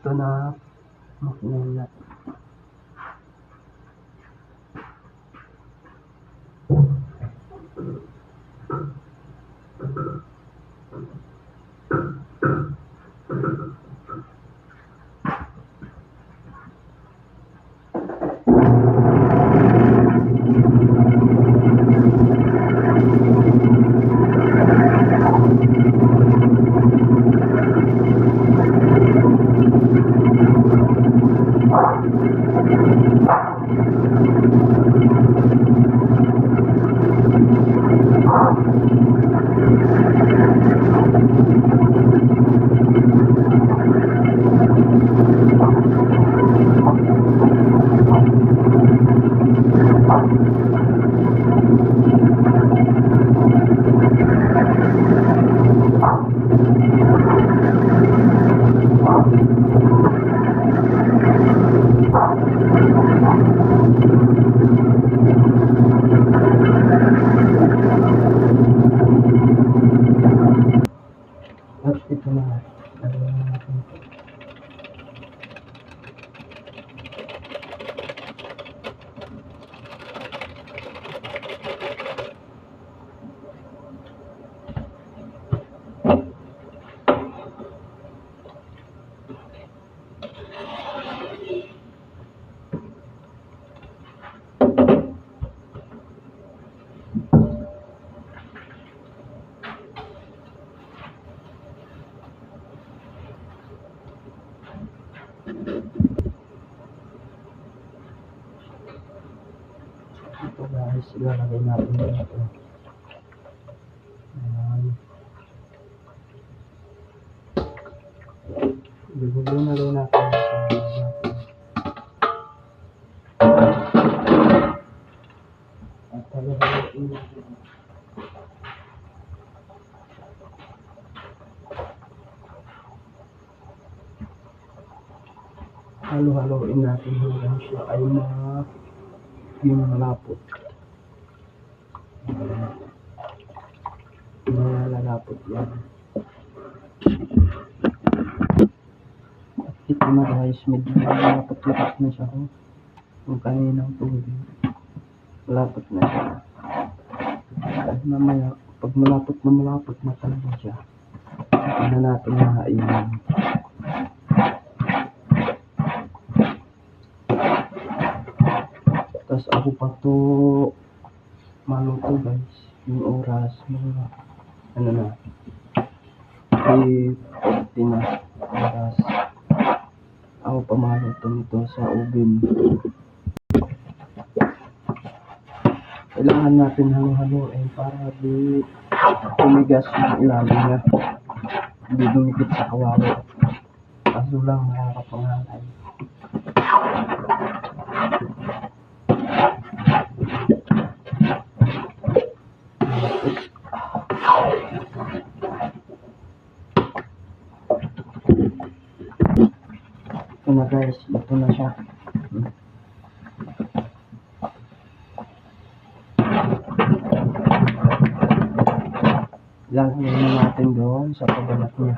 ito na makina. At ito na. Ito guys, ilalagay natin dito. Ayan. Bibigyan na rin natin at halo-haloin natin. Halo-haloin natin hanggang siya ay yung malapot. Malalapot yan. At ito na guys, medyo malapot-lapot na siya kung kaninang tubig. Malapot na siya. At mamaya, pag malapot na talaga siya, ito na natin hahainin. Tapos ako pa to maluto guys, yung oras mga ano na 3:40 na oras. Ako pa maluto nito sa oven. Kailangan natin halo-haloin para di tumigas yung ilalim niya, hindi dumikit sa kawali, kaso lang nakakapangalay. Ito na guys, ito na siya. Lalagyan na natin doon sa pabalat niya.